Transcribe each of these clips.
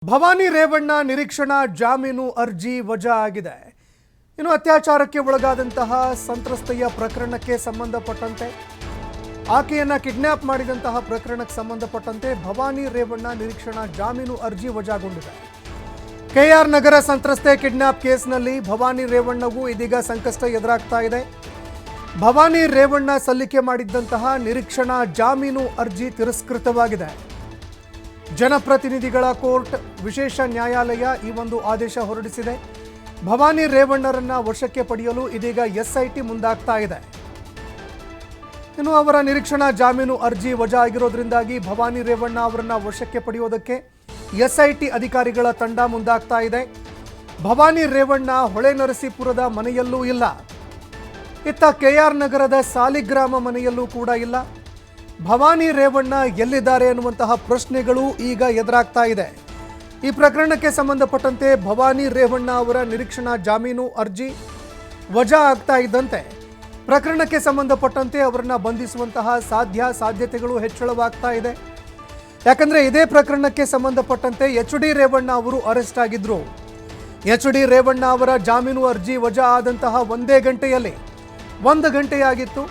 ಭವಾನಿ ರೇವಣ್ಣ ನಿರೀಕ್ಷಣಾ ಜಾಮೀನು ಅರ್ಜಿ ವಜಾ ಆಗಿದೆ. ಇನ್ನು ಅತ್ಯಾಚಾರಕ್ಕೆ ಒಳಗಾದಂತಹ ಸಂತ್ರಸ್ತೆಯ ಪ್ರಕರಣಕ್ಕೆ ಸಂಬಂಧಪಟ್ಟಂತೆ ಆಕೆಯನ್ನ ಕಿಡ್ನಾಪ್ ಮಾಡಿದಂತಹ ಪ್ರಕರಣಕ್ಕೆ ಸಂಬಂಧಪಟ್ಟಂತೆ ಭವಾನಿ ರೇವಣ್ಣ ನಿರೀಕ್ಷಣಾ ಜಾಮೀನು ಅರ್ಜಿ ವಜಾಗೊಂಡಿದೆ. ಕೆಆರ್ ನಗರ ಸಂತ್ರಸ್ತೆ ಕಿಡ್ನಾಪ್ ಕೇಸ್ನಲ್ಲಿ ಭವಾನಿ ರೇವಣ್ಣಗೂ ಇದೀಗ ಸಂಕಷ್ಟ ಎದುರಾಗ್ತಾ ಇದೆ. ಭವಾನಿ ರೇವಣ್ಣ ಸಲ್ಲಿಕೆ ಮಾಡಿದ್ದಂತಹ ನಿರೀಕ್ಷಣಾ ಜಾಮೀನು ಅರ್ಜಿ ತಿರಸ್ಕೃತವಾಗಿದೆ. ಜನಪ್ರತಿನಿಧಿಗಳ ಕೋರ್ಟ್ ವಿಶೇಷ ನ್ಯಾಯಾಲಯ ಈ ಒಂದು ಆದೇಶ ಹೊರಡಿಸಿದೆ. ಭವಾನಿ ರೇವಣ್ಣರನ್ನ ವಶಕ್ಕೆ ಪಡೆಯಲು ಇದೀಗ ಎಸ್ಐಟಿ ಮುಂದಾಗ್ತಾ ಇದೆ. ಇನ್ನು ಅವರ ನಿರೀಕ್ಷಣಾ ಜಾಮೀನು ಅರ್ಜಿ ವಜಾ ಆಗಿರೋದ್ರಿಂದಾಗಿ ಭವಾನಿ ರೇವಣ್ಣ ಅವರನ್ನ ವಶಕ್ಕೆ ಪಡೆಯೋದಕ್ಕೆ ಎಸ್ಐಟಿ ಅಧಿಕಾರಿಗಳ ತಂಡ ಮುಂದಾಗ್ತಾ ಇದೆ. ಭವಾನಿ ರೇವಣ್ಣ ಹೊಳೆನರಸೀಪುರದ ಮನೆಯಲ್ಲೂ ಇಲ್ಲ, ಇತ್ತ ಕೆಆರ್ ನಗರದ ಸಾಲಿಗ್ರಾಮ ಮನೆಯಲ್ಲೂ ಕೂಡ ಇಲ್ಲ. ಭವಾನಿ ರೇವಣ್ಣ ಎಲ್ಲಿದ್ದಾರೆ ಅನ್ನುವಂತಹ ಪ್ರಶ್ನೆಗಳು ಈಗ ಎದುರಾಗ್ತಾ ಇದೆ. ಈ ಪ್ರಕರಣಕ್ಕೆ ಸಂಬಂಧಪಟ್ಟಂತೆ ಭವಾನಿ ರೇವಣ್ಣ ಅವರ ನಿರೀಕ್ಷಣಾ ಜಾಮೀನು ಅರ್ಜಿ ವಜಾ ಆಗ್ತಾ ಇದ್ದಂತೆ ಪ್ರಕರಣಕ್ಕೆ ಸಂಬಂಧಪಟ್ಟಂತೆ ಅವರನ್ನ ಬಂಧಿಸುವಂತಹ ಸಾಧ್ಯತೆಗಳು ಹೆಚ್ಚಳವಾಗ್ತಾ ಇದೆ. ಯಾಕಂದ್ರೆ ಇದೇ ಪ್ರಕರಣಕ್ಕೆ ಸಂಬಂಧಪಟ್ಟಂತೆ ಎಚ್.ಡಿ. ರೇವಣ್ಣ ಅವರು ಅರೆಸ್ಟ್ ಆಗಿದ್ರು. ಎಚ್.ಡಿ. ರೇವಣ್ಣ ಅವರ ಜಾಮೀನು ಅರ್ಜಿ ವಜಾ ಆದಂತಹ ಒಂದೇ ಗಂಟೆಯಲ್ಲಿ 1 ಗಂಟೆಯಾಗಿತ್ತು.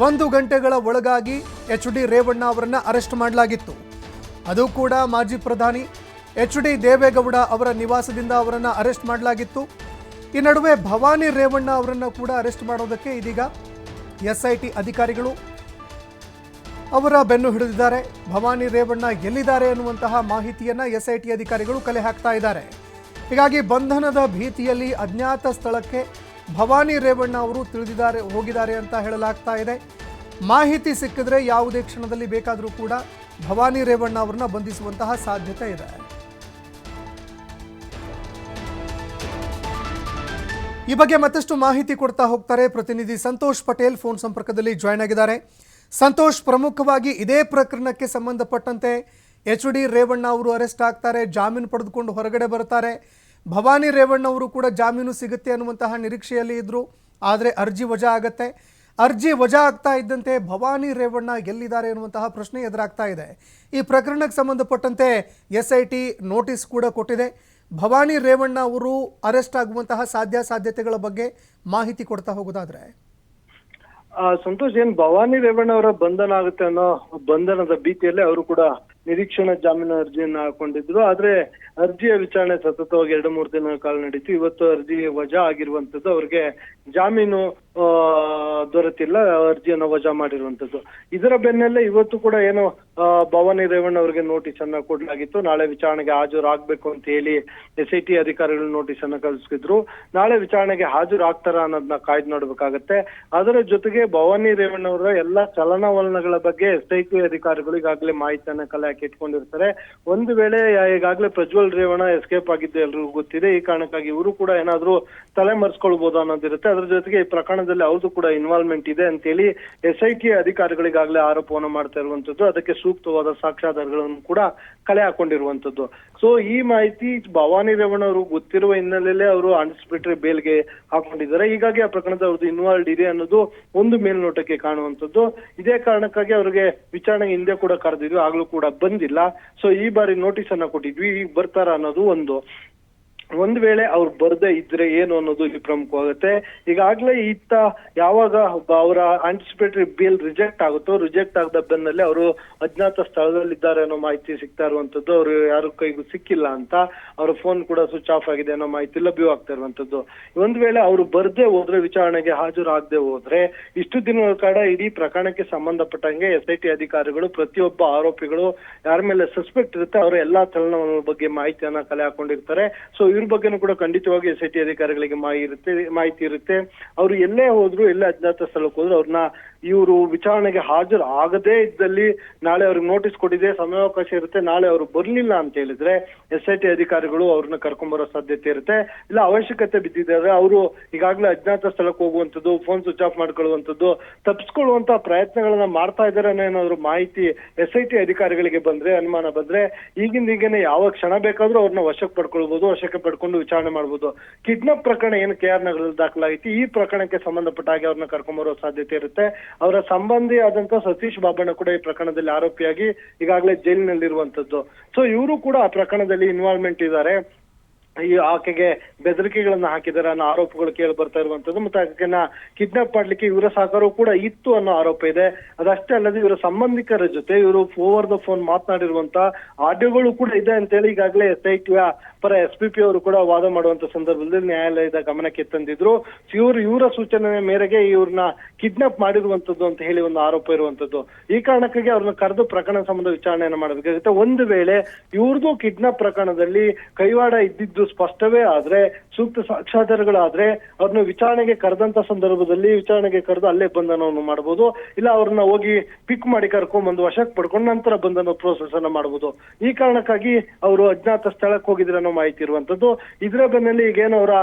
1 ಗಂಟೆಗಳ ಒಳಗಾಗಿ ಎಚ್.ಡಿ. ರೇವಣ್ಣ ಅವರನ್ನ ಅರೆಸ್ಟ್ ಮಾಡಲಾಗಿತ್ತು. ಅದು ಕೂಡ ಮಾಜಿ ಪ್ರಧಾನಿ ಎಚ್.ಡಿ. ದೇವೇಗೌಡ ಅವರ ನಿವಾಸದಿಂದ ಅವರನ್ನ ಅರೆಸ್ಟ್ ಮಾಡಲಾಗಿತ್ತು. ಈ ನಡುವೆ ಭವಾನಿ ರೇವಣ್ಣ ಅವರನ್ನ ಕೂಡ ಅರೆಸ್ಟ್ ಮಾಡೋದಕ್ಕೆ ಇದೀಗ ಎಸ್ಐಟಿ ಅಧಿಕಾರಿಗಳು ಅವರ ಬೆನ್ನು ಹಿಡಿದಿದ್ದಾರೆ. ಭವಾನಿ ರೇವಣ್ಣ ಎಲ್ಲಿದ್ದಾರೆ ಅನ್ನುವಂತಹ ಮಾಹಿತಿಯನ್ನ ಎಸ್ಐಟಿ ಅಧಿಕಾರಿಗಳು ಕಲೆ ಹಾಕ್ತಾ ಇದ್ದಾರೆ. ಹೀಗಾಗಿ ಬಂಧನದ ಭೀತಿಯಲ್ಲಿ ಅಜ್ಞಾತ ಸ್ಥಳಕ್ಕೆ ಭವಾನಿ ರೇವಣ್ಣ ಅವರು ಹೋಗಿದ್ದಾರೆ ಅಂತ ಹೇಳಲಾಗ್ತಾ ಇದೆ. ಮಾಹಿತಿ ಸಿಕ್ಕಿದ್ರೆ ಯಾವುದೇ ಕ್ಷಣದಲ್ಲಿ ಬೇಕಾದರೂ ಕೂಡ ಭವಾನಿ ರೇವಣ್ಣ ಅವರನ್ನ ಬಂಧಿಸುವಂತಹ ಸಾಧ್ಯತೆ ಇದೆ. ಈ ಬಗ್ಗೆ ಮತ್ತಷ್ಟು ಮಾಹಿತಿ ಕೊಡ್ತಾ ಹೋಗ್ತಾರೆ ಪ್ರತಿನಿಧಿ ಸಂತೋಷ್ ಪಟೇಲ್ ಫೋನ್ ಸಂಪರ್ಕದಲ್ಲಿ ಜಾಯ್ನ್ ಆಗಿದ್ದಾರೆ. ಸಂತೋಷ್, ಪ್ರಮುಖವಾಗಿ ಇದೇ ಪ್ರಕರಣಕ್ಕೆ ಸಂಬಂಧಪಟ್ಟಂತೆ ಎಚ್.ಡಿ. ರೇವಣ್ಣ ಅವರು ಅರೆಸ್ಟ್ ಆಗ್ತಾರೆ, ಜಾಮೀನು ಪಡೆದುಕೊಂಡು ಹೊರಗಡೆ ಬರ್ತಾರೆ. ಭವಾನಿ ರೇವಣ್ಣ ಅವರು ಕೂಡ ಜಾಮೀನು ಸಿಗುತ್ತೆ ಅನ್ನುವಂತಹ ನಿರೀಕ್ಷೆಯಲ್ಲಿ ಇದ್ರು. ಆದರೆ ಅರ್ಜಿ ವಜಾ ಆಗತ್ತೆ. ಅರ್ಜಿ ವಜಾ ಆಗ್ತಾ ಇದ್ದಂತೆ ಭವಾನಿ ರೇವಣ್ಣ ಎಲ್ಲಿದ್ದಾರೆ ಅನ್ನುವಂತಹ ಪ್ರಶ್ನೆ ಎದುರಾಗ್ತಾ ಇದೆ. ಈ ಪ್ರಕರಣಕ್ಕೆ ಸಂಬಂಧಪಟ್ಟಂತೆ ಎಸ್ಐಟಿ ನೋಟಿಸ್ ಕೂಡ ಕೊಟ್ಟಿದೆ. ಭವಾನಿ ರೇವಣ್ಣ ಅವರು ಅರೆಸ್ಟ್ ಆಗುವಂತಹ ಸಾಧ್ಯತೆಗಳ ಬಗ್ಗೆ ಮಾಹಿತಿ ಕೊಡ್ತಾ ಹೋಗೋದಾದ್ರೆ ಸಂತೋಷ್, ಏನ್ ಭವಾನಿ ರೇವಣ್ಣ ಅವರ ಬಂಧನ ಆಗುತ್ತೆ ಅನ್ನೋ ಬಂಧನದ ಭೀತಿಯಲ್ಲೇ ಅವರು ಕೂಡ ನಿರೀಕ್ಷಣಾ ಜಾಮೀನು ಅರ್ಜಿಯನ್ನ ಹಾಕೊಂಡಿದ್ರು. ಆದ್ರೆ ಅರ್ಜಿಯ ವಿಚಾರಣೆ ಸತತವಾಗಿ 2-3 ದಿನಗಳ ಕಾಲ ನಡೀತು. ಇವತ್ತು ಅರ್ಜಿ ವಜಾ ಆಗಿರುವಂತದ್ದು, ಅವ್ರಿಗೆ ಜಾಮೀನು ದೊರೆತಿಲ್ಲ, ಅರ್ಜಿಯನ್ನ ವಜಾ ಮಾಡಿರುವಂತದ್ದು. ಇದರ ಬೆನ್ನಲ್ಲೇ ಇವತ್ತು ಕೂಡ ಏನು ಭವಾನಿ ರೇವಣ್ಣ ಅವರಿಗೆ ನೋಟಿಸ್ ಅನ್ನ ಕೊಡ್ಲಾಗಿತ್ತು. ನಾಳೆ ವಿಚಾರಣೆಗೆ ಹಾಜರಾಗ್ಬೇಕು ಅಂತ ಹೇಳಿ ಎಸ್ಐಟಿ ಅಧಿಕಾರಿಗಳು ನೋಟಿಸ್ ಅನ್ನ ಕಳಿಸಿದ್ರು. ನಾಳೆ ವಿಚಾರಣೆಗೆ ಹಾಜರಾಗ್ತಾರ ಅನ್ನೋದನ್ನ ಕಾಯ್ದು ನೋಡ್ಬೇಕಾಗತ್ತೆ. ಅದರ ಜೊತೆಗೆ ಭವಾನಿ ರೇವಣ್ಣ ಅವರ ಎಲ್ಲಾ ಚಲನವಲನಗಳ ಬಗ್ಗೆ ಎಸ್ಐಟಿ ಅಧಿಕಾರಿಗಳು ಈಗಾಗಲೇ ಮಾಹಿತಿಯನ್ನ ಕಲೆ ಹಾಕಿ ಇಟ್ಕೊಂಡಿರ್ತಾರೆ. ಒಂದು ವೇಳೆ ಈಗಾಗಲೇ ಪ್ರಜ್ವಲ್ ರೇವಣ್ಣ ಎಸ್ಕೇಪ್ ಆಗಿದ್ದು ಎಲ್ರಿಗೂ ಗೊತ್ತಿದೆ. ಈ ಕಾರಣಕ್ಕಾಗಿ ಇವರು ಕೂಡ ಏನಾದ್ರೂ ತಲೆ ಮರೆಸ್ಕೊಳ್ಬಹುದು ಅನ್ನೋದಿರುತ್ತೆ. ಅದ್ರ ಜೊತೆಗೆ ಈ ಪ್ರಕರಣದಲ್ಲಿ ಅವ್ರದ್ದು ಕೂಡ ಇನ್ವಾಲ್ವ್ಮೆಂಟ್ ಇದೆ ಅಂತ ಹೇಳಿ ಎಸ್ಐಟಿ ಅಧಿಕಾರಿಗಳಿಗಾಗಲೇ ಆರೋಪವನ್ನು ಮಾಡ್ತಾ ಇರುವಂತದ್ದು. ಅದಕ್ಕೆ ಸೂಕ್ತವಾದ ಸಾಕ್ಷ್ಯಾಧಾರಗಳನ್ನು ಕೂಡ ಕಲೆ ಹಾಕೊಂಡಿರುವಂತದ್ದು. ಸೊ ಈ ಮಾಹಿತಿ ಭವಾನಿ ರೇವಣ್ಣ ಅವರು ಗೊತ್ತಿರುವ ಹಿನ್ನೆಲೆಯಲ್ಲೇ ಅವರು ಅನ್ಸ್ಪಿಟ್ರಿ ಬೇಲ್ಗೆ ಹಾಕೊಂಡಿದ್ದಾರೆ. ಹೀಗಾಗಿ ಆ ಪ್ರಕರಣದ ಅವ್ರದ್ದು ಇನ್ವಾಲ್ವ್ ಇದೆ ಅನ್ನೋದು ಒಂದು ಮೇಲ್ನೋಟಕ್ಕೆ ಕಾಣುವಂತದ್ದು. ಇದೇ ಕಾರಣಕ್ಕಾಗಿ ಅವರಿಗೆ ವಿಚಾರಣೆಗೆ ಹಿಂದೆ ಕೂಡ ಕರೆದಿದ್ವಿ, ಆಗ್ಲೂ ಕೂಡ ಬಂದಿಲ್ಲ. ಸೊ ಈ ಬಾರಿ ನೋಟಿಸ್ ಅನ್ನ ಕೊಟ್ಟಿದ್ವಿ, ಈಗ ಬರ್ತಾರ ಅನ್ನೋದು ಒಂದು ವೇಳೆ ಅವ್ರು ಬರ್ದೇ ಇದ್ರೆ ಏನು ಅನ್ನೋದು ಇಲ್ಲಿ ಪ್ರಮುಖವಾಗುತ್ತೆ. ಈಗಾಗ್ಲೇ ಇತ್ತ ಯಾವಾಗ ಅವರ ಆಂಟಿಸಿಪೇಟರಿ ಬೇಲ್ ರಿಜೆಕ್ಟ್ ಆಗದ ಬೆನ್ನಲ್ಲೇ ಅವರು ಅಜ್ಞಾತ ಸ್ಥಳದಲ್ಲಿದ್ದಾರೆ ಅನ್ನೋ ಮಾಹಿತಿ ಸಿಗ್ತಾ ಇರುವಂತದ್ದು. ಅವರು ಯಾರು ಕೈಗೂ ಸಿಕ್ಕಿಲ್ಲ ಅಂತ, ಅವ್ರ ಫೋನ್ ಕೂಡ ಸ್ವಿಚ್ ಆಫ್ ಆಗಿದೆ ಅನ್ನೋ ಮಾಹಿತಿ ಲಭ್ಯವಾಗ್ತಾ ಇರುವಂತದ್ದು. ಒಂದ್ ವೇಳೆ ಅವರು ಬರ್ದೇ ಹೋದ್ರೆ, ವಿಚಾರಣೆಗೆ ಹಾಜರಾಗದೆ ಹೋದ್ರೆ, ಇಷ್ಟು ದಿನಗಳ ಕಾಲ ಇಡೀ ಪ್ರಕರಣಕ್ಕೆ ಸಂಬಂಧಪಟ್ಟಂಗೆ ಎಸ್ಐಟಿ ಅಧಿಕಾರಿಗಳು ಪ್ರತಿಯೊಬ್ಬ ಆರೋಪಿಗಳು ಯಾರ ಮೇಲೆ ಸಸ್ಪೆಕ್ಟ್ ಇರುತ್ತೆ ಅವರ ಎಲ್ಲಾ ಚಲನವಲನಗಳ ಬಗ್ಗೆ ಮಾಹಿತಿಯನ್ನ ಕಲೆ ಹಾಕೊಂಡಿರ್ತಾರೆ. ಸೊ ಇವ್ರ ಬಗ್ಗೆನೂ ಕೂಡ ಖಂಡಿತವಾಗಿ ಎಸ್ಐಟಿ ಅಧಿಕಾರಿಗಳಿಗೆ ಮಾಹಿತಿ ಇರುತ್ತೆ. ಅವರು ಎಲ್ಲೇ ಹೋದ್ರು, ಎಲ್ಲೇ ಅಜ್ಞಾತ ಸ್ಥಳಕ್ಕೆ ಹೋದ್ರು, ಅವ್ರನ್ನ ಇವರು ವಿಚಾರಣೆಗೆ ಹಾಜರಾಗದೇ ಇದ್ದಲ್ಲಿ ನಾಳೆ ಅವ್ರಿಗೆ ನೋಟಿಸ್ ಕೊಟ್ಟಿದೆ, ಸಮಯಾವಕಾಶ ಇರುತ್ತೆ, ನಾಳೆ ಅವರು ಬರ್ಲಿಲ್ಲ ಅಂತ ಹೇಳಿದ್ರೆ ಎಸ್ಐಟಿ ಅಧಿಕಾರಿಗಳು ಅವ್ರನ್ನ ಕರ್ಕೊಂಡ್ಬರೋ ಸಾಧ್ಯತೆ ಇರುತ್ತೆ. ಇಲ್ಲ ಅವಶ್ಯಕತೆ ಬಿದ್ದಿದ್ದಾರೆ, ಅವರು ಈಗಾಗಲೇ ಅಜ್ಞಾತ ಸ್ಥಳಕ್ಕೆ ಹೋಗುವಂತದ್ದು, ಫೋನ್ ಸ್ವಿಚ್ ಆಫ್ ಮಾಡ್ಕೊಳ್ಳುವಂತದ್ದು, ತಪ್ಪಿಸ್ಕೊಳ್ಳುವಂತ ಪ್ರಯತ್ನಗಳನ್ನ ಮಾಡ್ತಾ ಇದ್ದಾರೆ ಅನ್ನೋ ಏನಾದ್ರು ಮಾಹಿತಿ ಎಸ್ಐಟಿ ಅಧಿಕಾರಿಗಳಿಗೆ ಬಂದ್ರೆ, ಅನುಮಾನ ಬಂದ್ರೆ, ಈಗಿಂದೀಗೇನೆ ಯಾವ ಕ್ಷಣ ಬೇಕಾದ್ರೂ ಅವ್ರನ್ನ ವಶಕ್ಕೆ ಪಡ್ಕೊಳ್ಬಹುದು, ವಶಕ್ಕೆ ಪಡ್ಕೊಂಡು ವಿಚಾರಣೆ ಮಾಡಬಹುದು. ಕಿಡ್ನಾಪ್ ಪ್ರಕರಣ ಏನು ಕೆಆರ್ ನಗರದಲ್ಲಿ ದಾಖಲಾಗಿತ್ತು, ಈ ಪ್ರಕರಣಕ್ಕೆ ಸಂಬಂಧಪಟ್ಟ ಹಾಗೆ ಅವ್ರನ್ನ ಕರ್ಕೊಂಡ್ಬರೋ ಸಾಧ್ಯತೆ ಇರುತ್ತೆ. ಅವರ ಸಂಬಂಧಿ ಆದಂತ ಸತೀಶ್ ಬಾಬಣ್ಣ ಕೂಡ ಈ ಪ್ರಕರಣದಲ್ಲಿ ಆರೋಪಿಯಾಗಿ ಈಗಾಗಲೇ ಜೈಲಿನಲ್ಲಿರುವಂತದ್ದು. ಸೊ ಇವರು ಕೂಡ ಆ ಪ್ರಕರಣದಲ್ಲಿ ಇನ್ವಾಲ್ವ್ಮೆಂಟ್ ಇದ್ದಾರೆ. ಈ ಆಕೆಗೆ ಬೆದರಿಕೆಗಳನ್ನ ಹಾಕಿದ್ದಾರೆ ಅನ್ನೋ ಆರೋಪಗಳು ಕೇಳಿ ಬರ್ತಾ ಇರುವಂತದ್ದು. ಮತ್ತೆ ಆಕೆನ ಕಿಡ್ನಾಪ್ ಮಾಡ್ಲಿಕ್ಕೆ ಇವರ ಸಹಕಾರವೂ ಕೂಡ ಇತ್ತು ಅನ್ನೋ ಆರೋಪ ಇದೆ. ಅದಷ್ಟೇ ಅಲ್ಲದೆ ಇವರ ಸಂಬಂಧಿಕರ ಜೊತೆ ಇವರು ಓವರ್ ದ ಫೋನ್ ಮಾತನಾಡಿರುವಂತ ಆಡಿಯೋಗಳು ಕೂಡ ಇದೆ ಅಂತೇಳಿ ಈಗಾಗಲೇ SIT ಪರ SPP ಅವರು ಕೂಡ ವಾದ ಮಾಡುವಂತ ಸಂದರ್ಭದಲ್ಲಿ ನ್ಯಾಯಾಲಯದ ಗಮನಕ್ಕೆ ತಂದಿದ್ರು. ಇವರ ಸೂಚನೆ ಮೇರೆಗೆ ಇವ್ರನ್ನ ಕಿಡ್ನಾಪ್ ಮಾಡಿರುವಂತದ್ದು ಅಂತ ಹೇಳಿ ಒಂದು ಆರೋಪ ಇರುವಂತದ್ದು. ಈ ಕಾರಣಕ್ಕಾಗಿ ಅವ್ರನ್ನ ಕರೆದು ಪ್ರಕರಣ ಸಂಬಂಧ ವಿಚಾರಣೆಯನ್ನು ಮಾಡಬೇಕಾಗುತ್ತೆ. ಒಂದು ವೇಳೆ ಇವ್ರದ್ದು ಕಿಡ್ನಾಪ್ ಪ್ರಕರಣದಲ್ಲಿ ಕೈವಾಡ ಇದ್ದಿದ್ದು ಸ್ಪಷ್ಟವೇ ಆದ್ರೆ, ಸೂಕ್ತ ಸಾಕ್ಷ್ಯಾಧಾರಗಳಾದ್ರೆ ಅವ್ರನ್ನ ವಿಚಾರಣೆಗೆ ಕರೆದಂತ ಸಂದರ್ಭದಲ್ಲಿ ವಿಚಾರಣೆಗೆ ಕರೆದು ಅಲ್ಲೇ ಬಂಧನವನ್ನು ಮಾಡಬಹುದು. ಇಲ್ಲ ಅವ್ರನ್ನ ಹೋಗಿ ಪಿಕ್ ಮಾಡಿ ಕರ್ಕೊಂಡ್ ಬಂದು ವಶಕ್ಕೆ ಪಡ್ಕೊಂಡು ನಂತರ ಬಂಧನ ಪ್ರೋಸೆಸ್ ಅನ್ನ ಮಾಡಬಹುದು. ಈ ಕಾರಣಕ್ಕಾಗಿ ಅವರು ಅಜ್ಞಾತ ಸ್ಥಳಕ್ಕೆ ಹೋಗಿದ್ರೆ ಅನ್ನೋ ಮಾಹಿತಿ ಇರುವಂತದ್ದು. ಇದರ ಬೆನ್ನಲ್ಲಿ ಈಗೇನು ಅವರ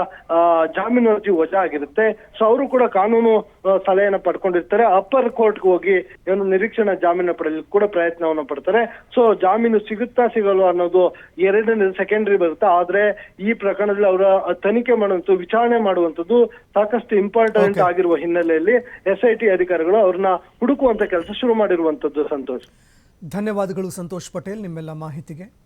ಜಾಮೀನು ಅರ್ಜಿ ವಜಾ ಆಗಿರುತ್ತೆ. ಸೊ ಅವರು ಕೂಡ ಕಾನೂನು ಸಲಹೆಯನ್ನ ಪಡ್ಕೊಂಡಿರ್ತಾರೆ. ಅಪ್ಪರ್ ಕೋರ್ಟ್ಗೆ ಹೋಗಿ ಏನು ನಿರೀಕ್ಷಣಾ ಜಾಮೀನು ಪಡೆಯಲಿಕ್ಕೆ ಕೂಡ ಪ್ರಯತ್ನವನ್ನ ಪಡ್ತಾರೆ. ಸೊ ಜಾಮೀನು ಸಿಗುತ್ತಾ ಸಿಗಲ್ವಾ ಅನ್ನೋದು ಎರಡನೇ ಸೆಕೆಂಡರಿ ಬರುತ್ತೆ. ಆದ್ರೆ ಈ ಪ್ರಕರಣದಲ್ಲಿ ಅವರ ತನಿಖೆ ಮಾಡುವಂತ ವಿಚಾರಣೆ ಮಾಡುವಂತದ್ದು ಸಾಕಷ್ಟು ಇಂಪಾರ್ಟೆಂಟ್ ಆಗಿರುವ ಹಿನ್ನೆಲೆಯಲ್ಲಿ SIT ಅಧಿಕಾರಿಗಳು ಅವ್ರನ್ನ ಹುಡುಕುವಂತ ಕೆಲಸ ಶುರು ಮಾಡಿರುವಂತದ್ದು. ಸಂತೋಷ್, ಧನ್ಯವಾದಗಳು ಸಂತೋಷ್ ಪಟೇಲ್ ನಿಮ್ಮೆಲ್ಲ ಮಾಹಿತಿಗೆ.